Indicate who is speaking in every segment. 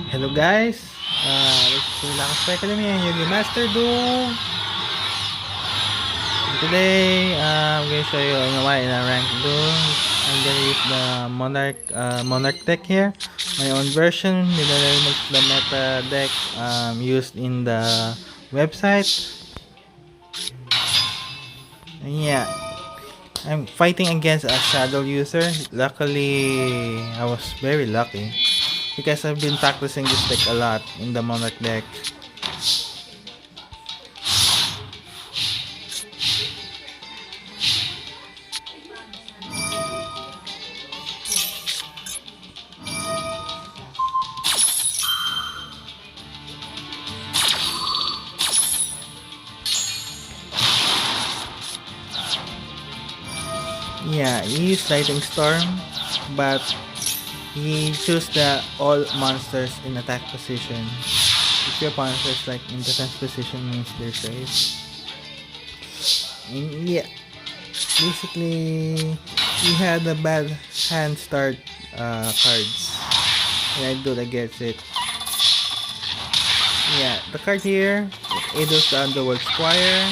Speaker 1: Hello guys, this is Lakas Academy and YGO Master Duel. Today, I'm going to show you in a rank duel. I'm going to use the Monarch deck here, my own version with the meta deck used in the website. And yeah, I'm fighting against a shadoll user. Luckily, I was very lucky because I've been practicing this deck a lot in the Monarch deck. Yeah, he used Lightning Storm, but he chose the all monsters in attack position. If your monsters like in defense position means they're safe. And yeah, basically he had a bad hand start cards. And I do against it. Yeah, the card here, Eidos the Underworld Squire.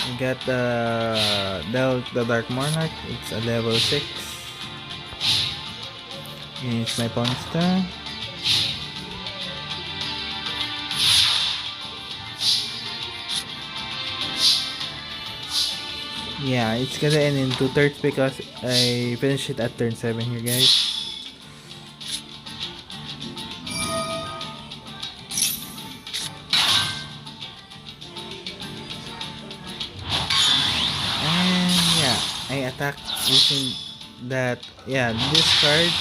Speaker 1: We got the Dark Monarch, it's a level 6. It's my monster. Yeah, it's gonna end in 2 turns because I finished it at turn 7 here, guys. And yeah, I attack using that. Yeah, this card.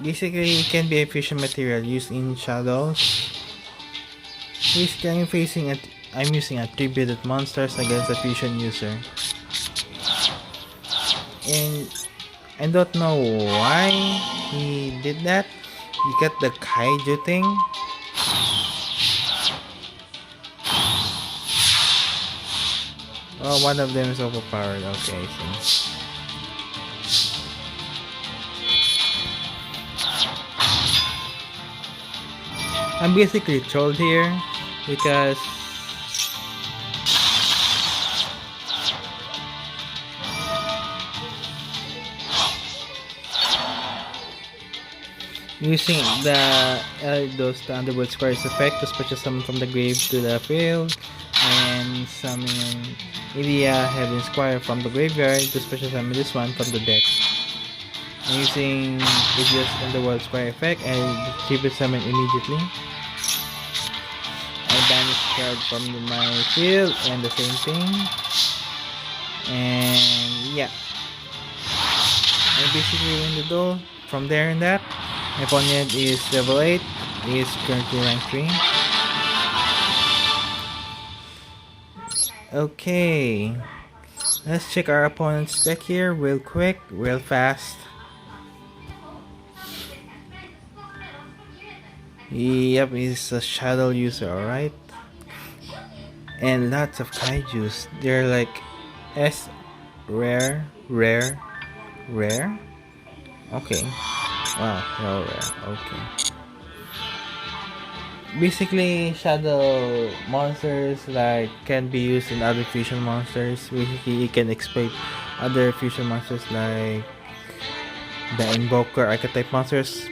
Speaker 1: Basically, it can be a fusion material used in shadows. Basically, I'm using attributed monsters against a fusion user. And I don't know why he did that. You got the kaiju thing. Oh, one of them is overpowered. Okay, so. I'm basically trolled here because using the Underworld Squire's effect to special summon from the grave to the field and summon Ilya Heaven Squire from the graveyard to special summon this one from the deck. I'm using Ilya's Underworld Squire effect and tribute summon immediately. I banish card from my field and the same thing. And yeah, I basically win the duel from there and that. My opponent is level 8, he is currently rank 3. Okay, let's check our opponent's deck here real quick, real fast. Yep, he's a shadow user, alright. And lots of kaijus. They're like S rare. Okay. Wow, they're all rare. Okay. Basically, shadow monsters like can be used in other fusion monsters. Basically, you can exploit other fusion monsters like the invoker archetype monsters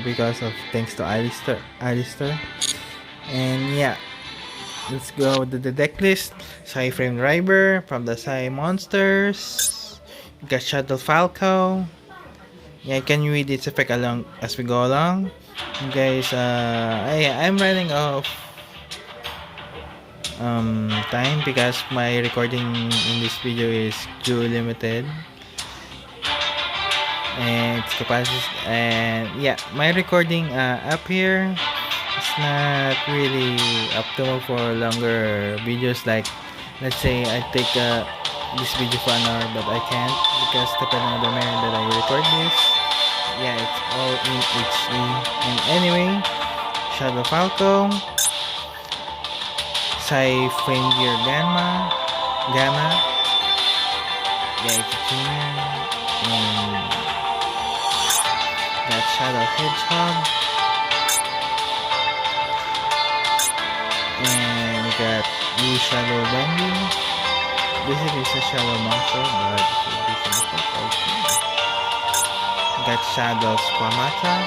Speaker 1: because of thanks to Alistair. And yeah, let's go to the deck list. Sai Frame Riber from the Sai monsters. We got Shadow Falco. Yeah, can you read its effect along as we go along? Guys, I'm running off time because my recording in this video is too limited and its capacity. And yeah, my recording up here is not really optimal for longer videos. Like, let's say I take this video for an hour, but I can't because depending on the manner that I record this. Yeah, it's all in HD. And anyway, Shadow Falco, Anti-Frame Gear Gamma. Yeah, it's a tuner. And got Shadow Hedgehog. And we got new Shadow Bendy. Basically, it's a Shadow Monster, but it's a different effect. Okay. Got Shadow Squamata.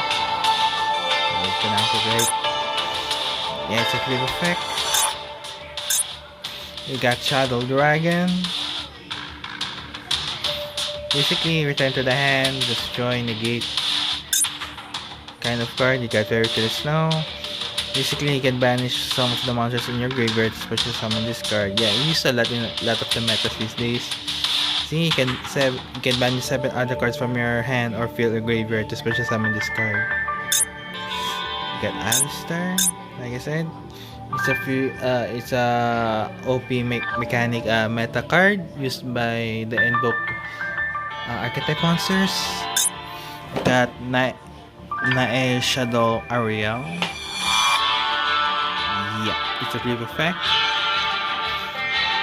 Speaker 1: I pronounced it right. Yeah, it's a flip effect. We got Shadow Dragon. Basically, return to the hand, destroy, negate kind of card. You got Very Clear Snow. Basically, you can banish some of the monsters in your graveyard, especially summon this card. Yeah, you use a lot of the metas these days. See, you can banish 7 other cards from your hand or fill a graveyard to special summon this card. You got Alistair, like I said. It's a OP mechanic meta card used by the invoke archetype monsters. You got Nae Shadow Ariel. Yeah, it's a flip effect,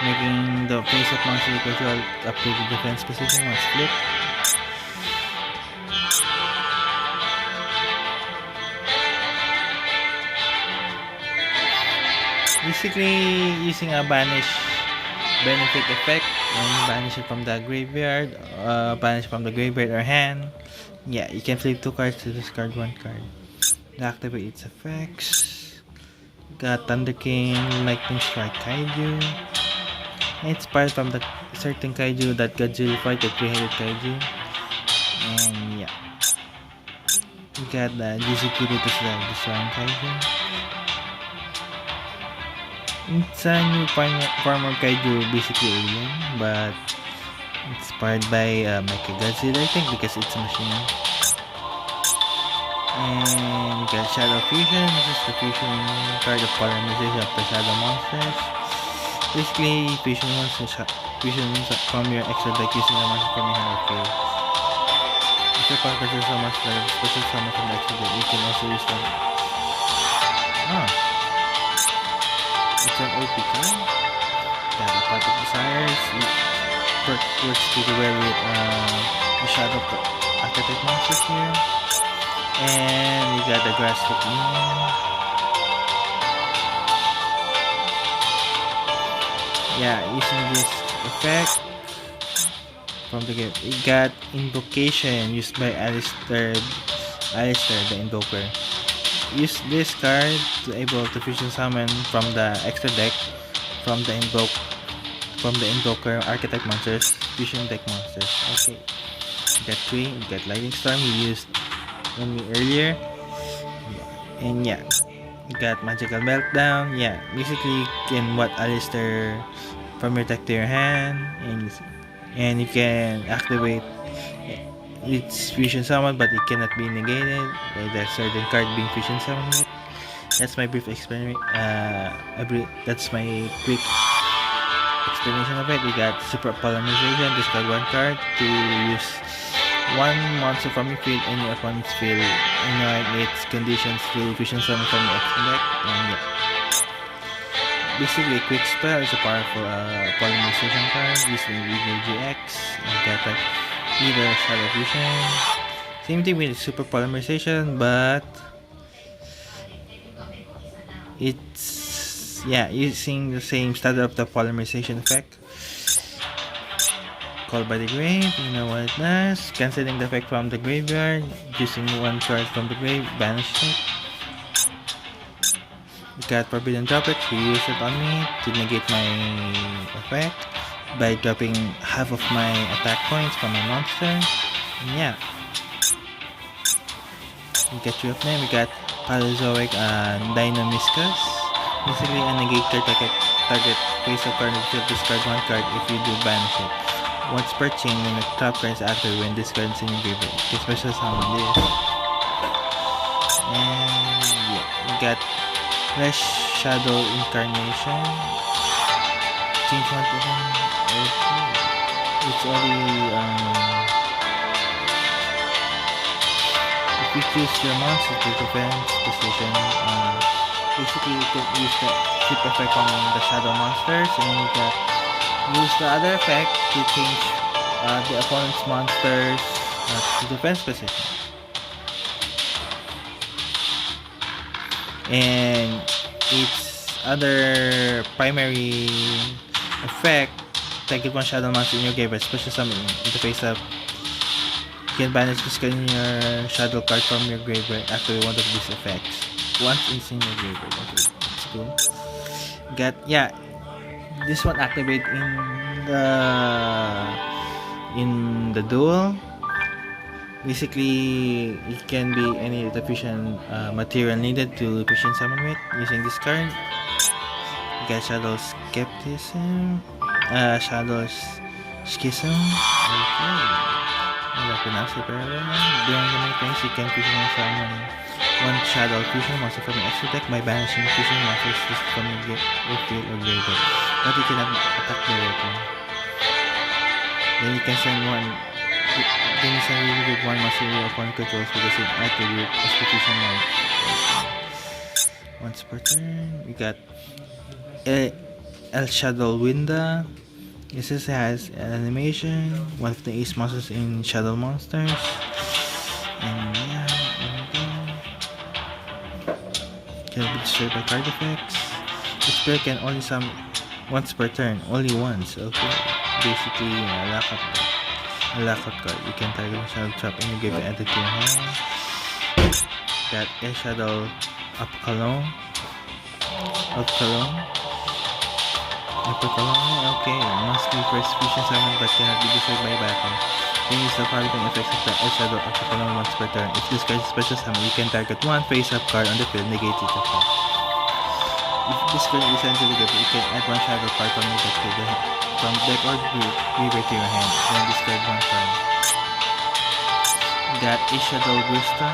Speaker 1: making the face-up monster you control upgrade the defense position once flipped. Basically, using a banish benefit effect and banish it from the graveyard, or hand. Yeah, you can flip 2 cards to discard 1 card. Activate its effects. Got Thunder King, Lightning Strike Kaiju. It's part from the certain Kaiju that Godzilla fight, the 3-headed Kaiju. And yeah. We got the Jizukiri to destroying Kaiju. It's a new form of Kaiju, basically alien, but inspired by Mechagodzilla, I think, because it's a machine. And we got Shadow Fusion. This is the fusion card of polymerization of the Shadow monsters. Basically, fusion from your extra deck using the monster from your hand or field. If your opponent controls a monster, special summon from the extra deck, you can also use them. It's an OP card. Got a Pot of Desires. Works pretty well with the Shadow archetype monsters here. And we got the Grassfoot Minion. Yeah, using this effect from the game. We got Invocation used by Alistair the Invoker. Use this card to able to fusion summon from the extra deck from the Invoker archetype monsters, fusion deck monsters. Okay. We got 3, we got Lightning Storm we used earlier. And yeah. We got Magical Meltdown. Yeah, basically you can Alistair from your deck to your hand, and you can activate its fusion summon, but it cannot be negated by the certain card being fusion summoned. That's my brief experiment. That's my quick explanation of it. We got Super Polymerization. Discard 1 card to use 1 monster from your field and your opponent's field. Its conditions to fusion summon from your extra deck. And yeah. Basically, Quick Spell is a powerful polymerization card used in Legal GX. And got either Shadow Fusion. Same thing with Super Polymerization, but it's using the same standard of the polymerization effect. Called by the grave, you know what it does. Cancelling the effect from the graveyard, using 1 card from the grave, banish it. We got Forbidden Droplet, he used it on me to negate my effect by dropping half of my attack points from my monster. And yeah. We got 3 of them. We got Paleozoic Deinamiscus. Basically, a negate target face of card will discard 1 card if you do banish it. Once per chain, when the top card is active, when this card is in your graveyard, you can special summon this. And yeah, we got Fresh Shadow Incarnation. Change 1 to 1. Okay. It's only if you choose your monster to defense position, Basically, you can use the flip effect on the shadow monsters, and you can use the other effect to change the opponent's monsters to defense position. And its other primary effect, target one shadow monster in your graveyard, special summon in the face up. You can banish this card in your shadow card from your graveyard after one of these effects. Once it's in your graveyard. Okay, that's cool. This one activate in the duel. Basically, it can be any of the fusion material needed to fusion summon with using this card. You got Shadow Skepticism, Shadow Schism. Okay, I pronounce it very well. During the main phase, you can fusion and summon one Shadow fusion monster from your extra deck by banishing fusion monsters from your field or graveyard, but you cannot attack directly. Then you can send one. Then you send really good one monster your opponent controls with the same attribute as the fusion mode. Once per turn, we got El Shadow Winda. This has an animation, one of the ace monsters in Shadow Monsters. And yeah, can be destroyed by card effects. This spell can only summon once per turn, only once. Okay, basically a lockout card. You can target a shadow trap and you give it added to your hand. Got a shadow Upcalone. Okay, must be first fusion summon but cannot be destroyed by battle. Then use the following effects of the shadow Upcalone once per turn. If this card is special summon, you can target one face-up card on the field, negate its effect. If this card is sent to the graveyard, you can add one shadow card from your deck to the from deck or graveyard to your hand, then discard one card. Got a Shadow Gusta.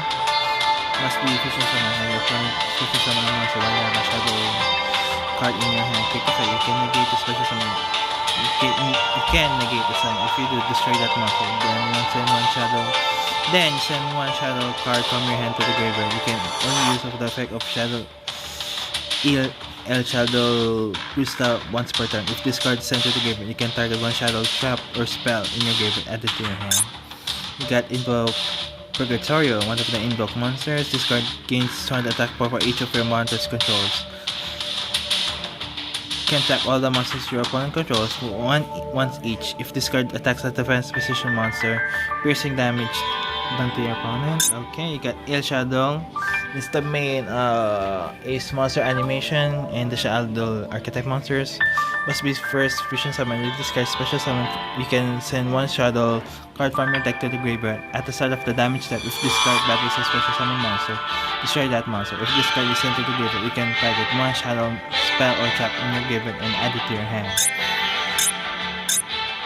Speaker 1: Must be fusion summon when your opponent fusion summon a monster while you have a shadow card in your hand. Pick effect, you can negate the special summon. You can negate the summon. If you do, destroy that monster. Then you send one shadow. Then send one shadow card from your hand to the graveyard. You can only use of the effect of shadow El Shadow Gusta once per turn. If this card is sent to the graveyard, you can target one shadow trap or spell in your graveyard added to your hand. You got Invoke Purgatorio, one of the invoke monsters. This card gains 200 attack power for each of your monster's controls. You can tap all the monsters your opponent controls once each. If this card attacks a defense position monster, piercing damage done to your opponent. Okay, you got El Shadow. It's the main ace monster animation and the Shadow archetype monsters. Must be first fusion summon. If this card special summon, you can send one shadow card from your deck to the graveyard. At the start of the damage step, if this card battles a special summon monster, destroy that monster. If this card is sent to the graveyard, you can target one shadow spell or trap in your graveyard and add it to your hand.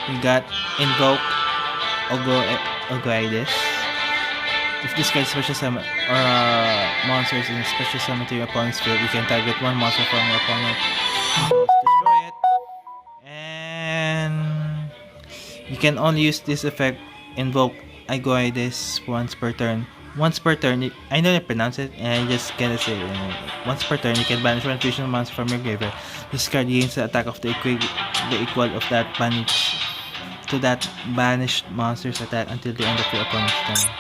Speaker 1: You got Invoke Ogoides. If this card special summon or monsters in special summon to your opponent's field, you can target one monster from your opponent. Destroy it. And you can only use this effect, Invoke Agoides, once per turn. Once per turn, I know I pronounce it, and I just gotta say it. Once per turn, you can banish one fusion monster from your graveyard. This card gains the attack of the equal of that banished monster's attack until the end of your opponent's turn.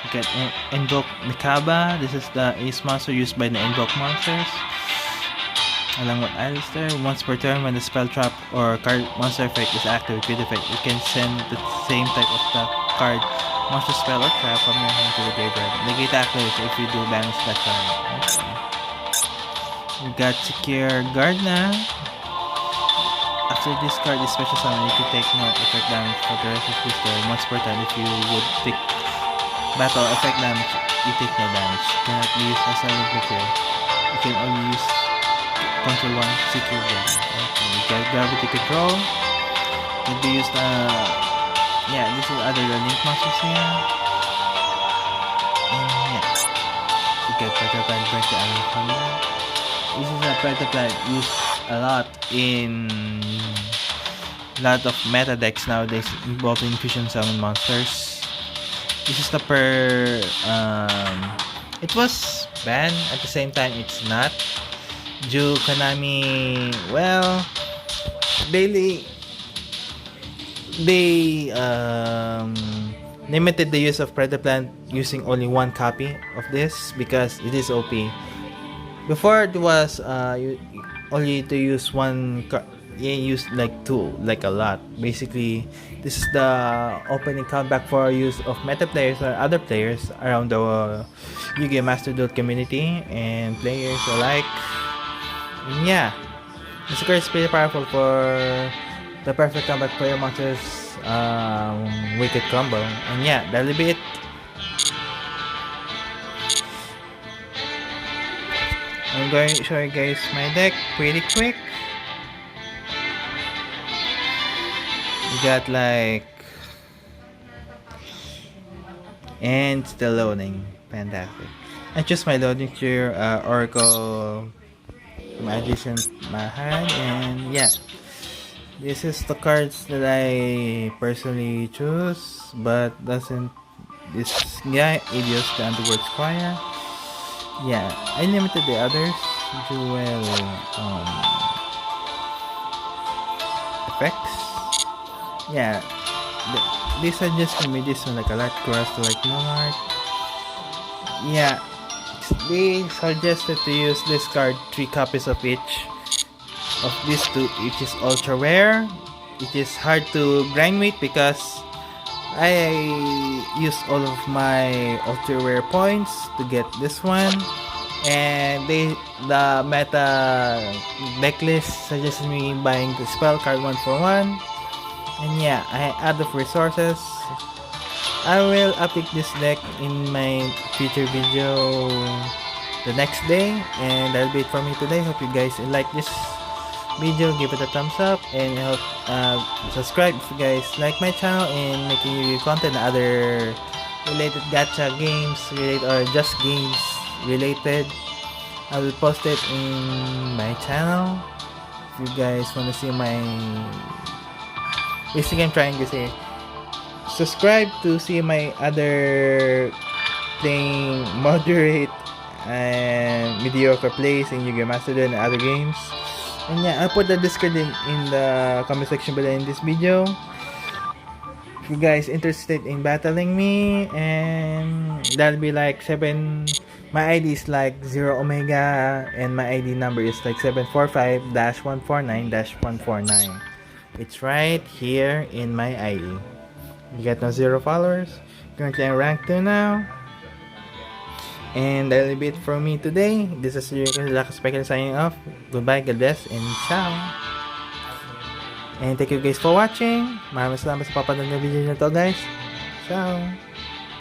Speaker 1: You can invoke Mikaba. This is the ace monster used by the invoke monsters. Along with Alistair, once per turn when the spell trap or card monster effect is active with effect, you can send the same type of the card, monster spell or trap from your hand to the graveyard. Negate activation if you do banish that card. Okay. We got Secure Gardna. After this card is special summon, you can take no effect damage for the rest of this turn. Once per turn, if you would pick battle effect damage, you take no damage. Cannot be used as a link material. You can only use control 1 secure gun. Okay, you got gravity control. Can be used this is other than link monsters here. And yeah. You got Peter Pan break the enemy combat. This is a Peter Pan used a lot in lot of meta decks nowadays involving fusion summon monsters. This is the it was banned, at the same time it's not. Ju Konami, well, they limited the use of Predator Plant using only one copy of this because it is OP. Before it was only to use one you use like two, like a lot. Basically, this is the opening comeback for use of meta players or other players around the Yu-Gi-Oh! Master Duel community and players alike. And yeah, this card is pretty powerful for the perfect comeback for your monster's wicked combo. And yeah, that'll be it. I'm going to show you guys my deck pretty quick. We got like, and still loading. Fantastic. I choose my loading tier, Oracle Magician Mahal, and yeah, this is the cards that I personally choose, but doesn't this guy Idios the Underworld Squire. Yeah, I limited the others. Jewel effects. Yeah, these are just for me. This one like a light cross like moarch. Yeah, they suggested to use this card 3 copies of each of these two, which is ultra rare. It is hard to grind with because I use all of my ultra rare points to get this one, and the meta decklist suggested me buying the spell card 1 for 1. And yeah, I add the resources. I will update this deck in my future video the next day, and that'll be it for me today. Hope you guys like this video, give it a thumbs up, and help subscribe if you guys like my channel and making you content other related gacha games related or just games related. I will post it in my channel. If you guys want to see my basically, I'm trying to say subscribe to see my other playing moderate and mediocre plays in Yu-Gi-Oh! Master Duel and other games. And yeah, I'll put the Discord in the comment section below in this video. If you guys interested in battling me, and that'll be like 7. My ID is like 0 Omega, and my ID number is like 745-149-149. It's right here in my ID. You got no 0 followers. Currently I'm rank 2 now. And that'll be it for me today. This is your Spectre signing off. Goodbye, God bless, and ciao. And thank you guys for watching. Maraming salamat sa papanood ng video na to, guys. Ciao.